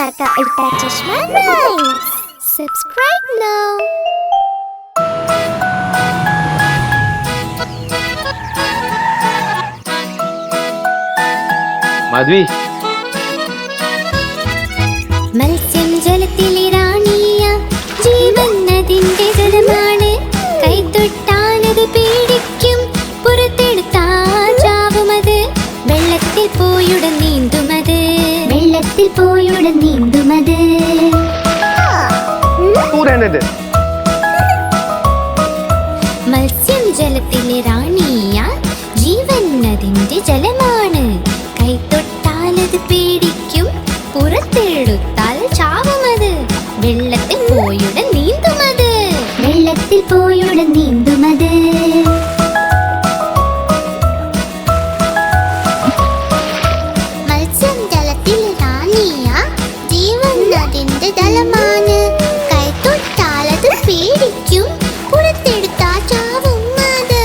Ultra Chashma Rhymes. Subscribe now. Madhvi. മത്സ്യം ജലത്തിലെ റാണിയ ജീവൻ അതിന്റെ ജലമാണ് കൈതൊട്ടാലത് പേടിക്കും പുറത്തെടുത്താൽ ചാവുമത് വെള്ളത്തിൽ പോയുടൻ നീന്തുമത് വെള്ളത്തിൽ പോയുടൻ നീന്തുമത് മത്സ്യം ജലത്തിലെ റാണിയ ജീവൻ അതിന്റെ ജലമാണ് കൈതൊട്ടാലത് പേടിക്കും പുറത്തെടുത്താൽ ചാവുമത് വെള്ളത്തിൽ പോയുടൻ നീന്തുമത് വെള്ളത്തിൽ പോയുടൻ നീന്തുമത് മത്സ്യം ജലത്തിൽ റാണിയ ജീവൻ അതിന്റെ ജലമാണ് കൈതൊട്ടാലത് പേടിക്കും പുറത്തെടുത്താൽ ചാവുമത്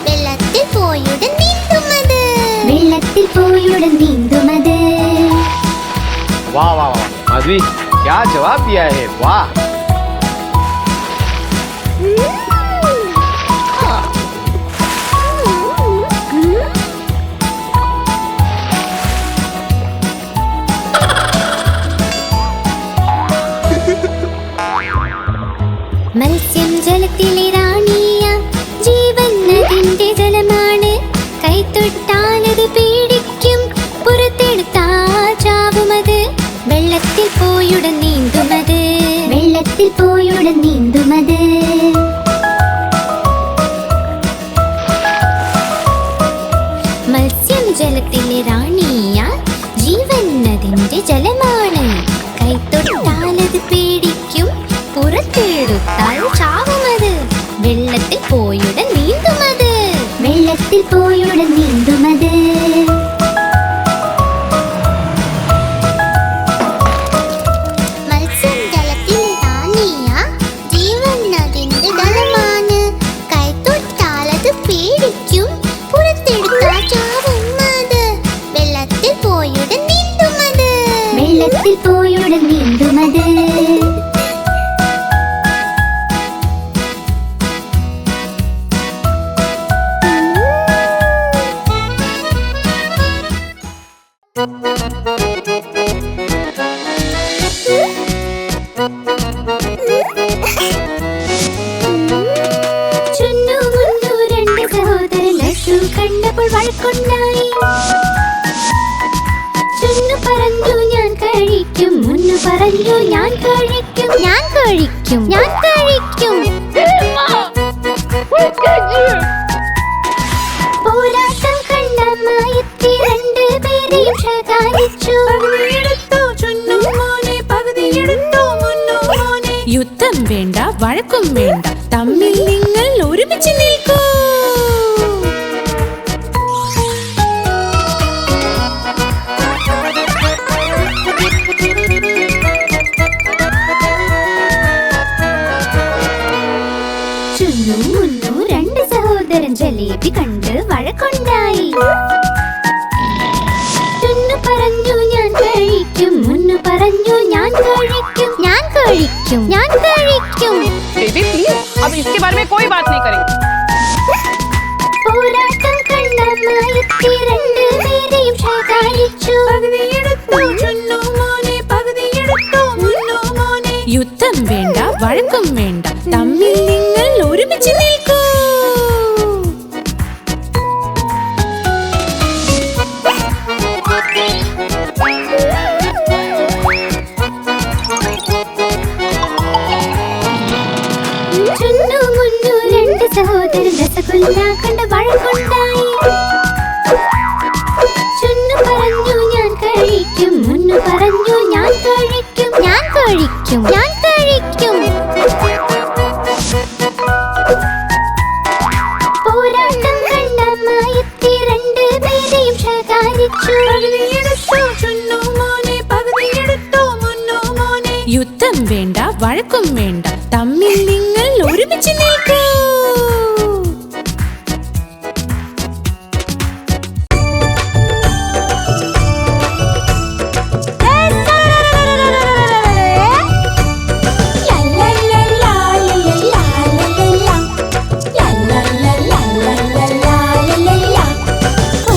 വെള്ളത്തിൽ പോയുടൻ നീന്തുമത് വെള്ളത്തിൽ പോയുടൻ നീന്തുമത് वाह वाह वाह माधवी क्या जवाब दिया है वाह മത്സ്യം ജലത്തിലെ റാണിയ ജീവൻ അതിന്റെ ജലമാണ് കൈതൊട്ടാലത് പേടിക്കും പുറത്തെടുത്താൽ ചാവുമത് വെള്ളത്തിൽ പോയുടൻ നീന്തുമത് വെള്ളത്തിൽ പോയുടൻ നീന്തുമത് മത്സ്യം ജലത്തിലെ റാണിയ ജീവൻ അതിന്റെ ജലമാണ് കൈതൊട്ടാലത് പേടിക്കും പുറത്തെടുത്താൽ ചാവുമത് വെള്ളത്തിൽ പോയുടൻ നീന്തുമത് വെള്ളത്തിൽ പോയുടൻ നീന്തുമത് വെള്ളത്തിൽ പോയുടൻ നീന്തുമത് ചുന്നു മുന്നു രണ്ട് സഹോദരൻ ലഡ്ഡു കണ്ടപ്പോൾ വഴക്കുണ്ടായി ചുന്നു പറഞ്ഞു ഞാൻ കഴിക്കും മുന്നു പറഞ്ഞു ഞാൻ കഴിക്കും ഞാൻ കഴിക്കും ഞാൻ കഴിക്കും പോരാട്ടം കണ്ടമായെത്തി രണ്ട് പേരെയും ശകാരിച്ചു യുദ്ധം വേണ്ട വഴക്കും വേണ്ട തമ്മിൽ നിങ്ങൾ ഒരുമിച്ച് നിൽക്കൂ ചുന്നു മുന്നു രണ്ട് സഹോദരൻ ജലേബി കണ്ട് വഴക്കുണ്ടായി ചുന്നു പറഞ്ഞു ഞാൻ കഴിക്കും മുന്നു പറഞ്ഞു ഞാൻ കഴിക്കും ഞാൻ കഴിക്കും ഞാൻ കഴിക്കും बेबी प्लीज अब इसके बारे में कोई बात नहीं करेंगे പോരാട്ടം കണ്ടമായെത്തി രണ്ട് പേരെയും ശകാരിച്ചു യുദ്ധം വേണ്ട വഴക്കും വേണ്ട തമ്മിൽ നിങ്ങൾ ഒരുമിച്ച് നിൽക്കൂ ചുന്നു മുന്നു രണ്ട് സഹോദരൻ രസഗുല്ല കണ്ട് വഴക്കുണ്ടായി ചുന്നു പറഞ്ഞു ഞാൻ കഴിക്കും മുന്നു പറഞ്ഞു ഞാൻ കഴിക്കും ഞാൻ കഴിക്കും ഞാൻ കഴിക്കും പോരാട്ടം കണ്ടമായെത്തി രണ്ട് പേരെയും ശകാരിച്ചു യുദ്ധം വേണ്ട വഴക്കും വേണ്ട തമ്മിൽ നിങ്ങൾ ഒരുമിച്ച് നിൽക്കൂ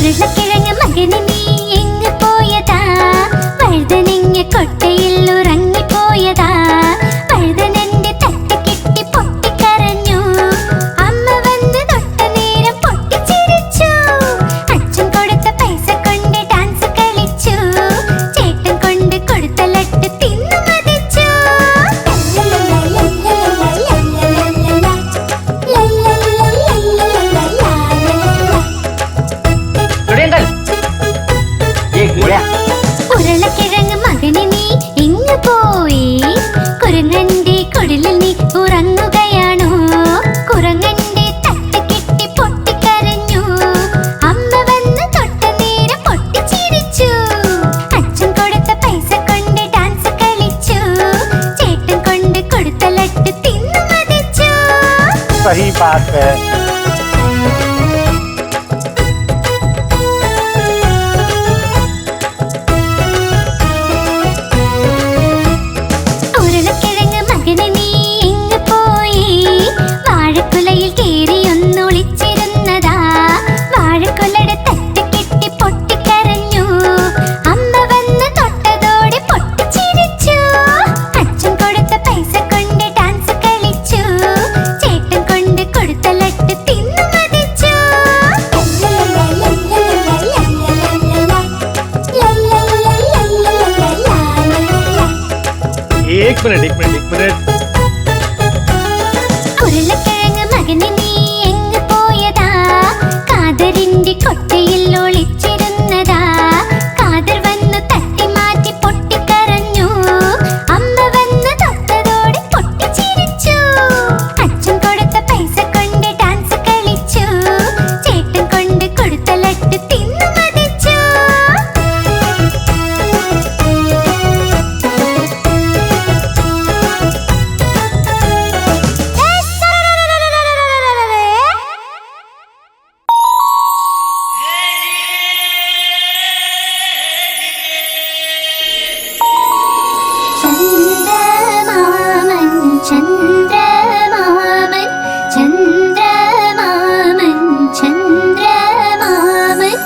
ഉരുളക്കിഴങ്ങ് മകന് നീ എങ്ങ് പോയതാ വഴുതനങ്ങ കൊട്ടയിൽ ഉറങ്ങിപ്പോയതാ വഴുതനന്റെ തട്ട് കിട്ടി പൊട്ടിക്കരഞ്ഞു അമ്മ വന്ന് തൊട്ട നേരം പൊട്ടിച്ചിരിച്ചു അച്ഛൻ കൊടുത്ത പൈസ കൊണ്ട് ഡാൻസ് കളിച്ചു ചേട്ടൻ കൊണ്ട് കൊടുത്ത ലട്ട് തിന്നു മതിച്ചു ഉരുളക്കിഴങ്ങ് മകന് നീ എങ്ങ് പോയി കുരങ്ങന്റെ കുടിലിൽ നീ ഉറങ്ങുകയാണോ കുരങ്ങന്റെ തട്ട് കിട്ടി പൊട്ടിക്കരഞ്ഞു അമ്മ വന്ന് തൊട്ട നേരം പൊട്ടിച്ചിരിച്ചു അച്ഛൻ കൊടുത്ത പൈസ കൊണ്ട് ഡാൻസ് കളിച്ചു ചേട്ടൻ കൊണ്ട് കൊടുത്ത ലട്ട് തിന്നു മതിച്ചു सही बात है। ഉരുളക്കിഴങ്ങ് മകന് നീ എങ്ങ് പോയി വാഴക്കുലയിൽ കേറി ഒന്നൊളിച്ചിരുന്നതാ വാഴക്കുലയുടെ തട്ട് കിട്ടി പൊട്ടിക്കരഞ്ഞു അമ്മ വന്ന് തൊട്ടതോടെ പൊട്ടിച്ചിരിച്ചു അച്ഛൻ കൊടുത്ത പൈസ കൊണ്ട് ഡാൻസ് കളിച്ചു ചേട്ടൻ കൊണ്ട് കൊടുത്ത ലട്ട് തിന്നു മതിച്ചു एक मिनट ഉരുളക്കിഴങ്ങ് മകന് നീ എങ്ങ് പോയതാ കാതറിന്റെ കൊട്ടയിൽ ഒളിച്ചിരുന്നതാ കാതർ വന്നു തട്ടി മാറ്റി പൊട്ടിക്കരഞ്ഞു അമ്മ വന്ന് തൊട്ടതോടെ പൊട്ടിച്ചിരിച്ചു അച്ഛൻ കൊടുത്ത പൈസ കൊണ്ട് ഡാൻസ് കളിച്ചു ചേട്ടൻ കൊണ്ട് കൊടുത്ത ലട്ട് തിന്നു മതിച്ചു ചന്ദ്രമാമൻ ചന്ദ്രമാമൻ ചന്ദ്രമാമൻ ചന്ദ്രമാമൻ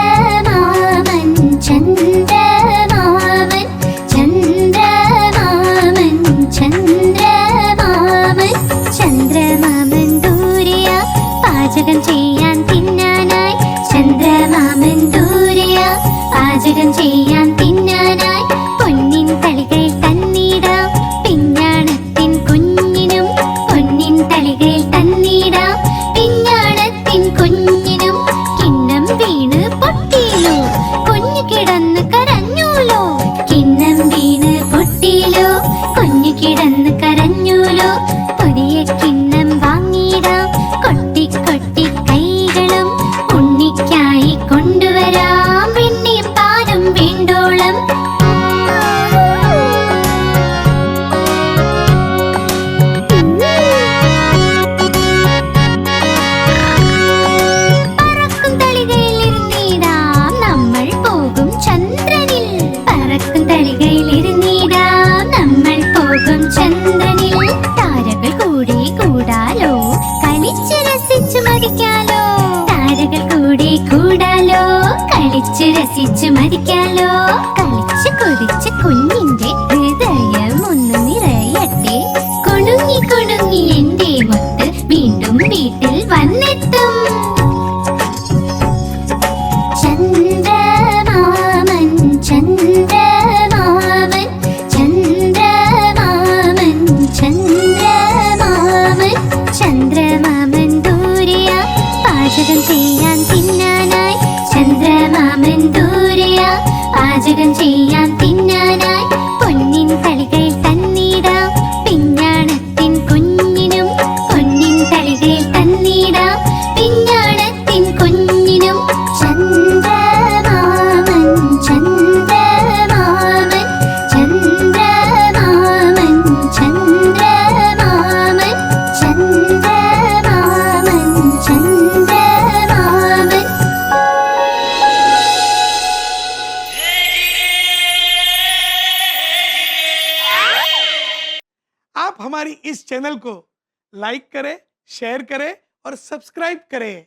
ചന്ദ്രമാമൻ ചന്ദ്രമാമൻ ചന്ദ്രമാമൻ ചന്ദ്രമാമൻ ചന്ദ്രമാമൻ ദൂരെയാ പാചകം ചെയ്യാൻ തിന്നാനായി ചന്ദ്രമാമൻ ദൂരെയാ പാചകം ചെയ്യാൻ തിന്നാനായി പൊന്നിൻ തളികയിൽ തന്നിടാം പിഞ്ഞാണത്തിൻ കുഞ്ഞിനും പൊന്നിൻ തളികയിൽ തന്നിടാം പിഞ്ഞാണത്തിൻ കുഞ്ഞിനും കിണ്ണം വീണ് പൊട്ടിയിലോ കുഞ്ഞു കിടന്ന് കരഞ്ഞൂലോ കിണ്ണം വീണ് പൊട്ടിയിലോ കുഞ്ഞു കിടന്ന് കരഞ്ഞൂലോ പുതിയ കിണ്ണം വാങ്ങിയിടാം കൊട്ടി കൊട്ടി കൈകളും ഉണ്ണിക്കായി കൊണ്ടുവരാം വെണ്ണയും പാലും വേണ്ടോളം പറക്കും തളികയിൽ ഇരുന്നിടാം നമ്മൾ പോകും ചന്ദ്രനിൽ പറക്കും തളികയിൽ ഇരുന്നിടാം നമ്മൾ പോകും ചന്ദ്രനിൽ താരകൾ കൂടി കൂടാലോ കളിച്ചു രസിച്ചു മരിക്കാലോ താരകൾ കൂടി കൂടാലോ കളിച്ചു രസിച്ചു മരിക്കാലോ കളിച്ചു കൊതിച്ച് കുഞ്ഞിന്റെ ഹൃദയം ഒന്ന് നിറയട്ടെ കുണുങ്ങി കുണുങ്ങി എന്റെ മുത്ത് വീണ്ടും വീട്ടിൽ വന്നെത്തും ചന്ദ്രമാമൻ ചന്ദ്രമാമൻ ചന്ദ്രമാമൻ ചന്ദ്രമാമൻ ചന്ദ്രമാമൻ ദൂരെയാ പാചകം ചെയ്യാൻ തിന്നാനായി ചന്ദ്രമാമൻ ദൂരെയാ പാചകം आप हमारी इस चैनल को लाइक करें, शेयर करें और सब्सक्राइब करें।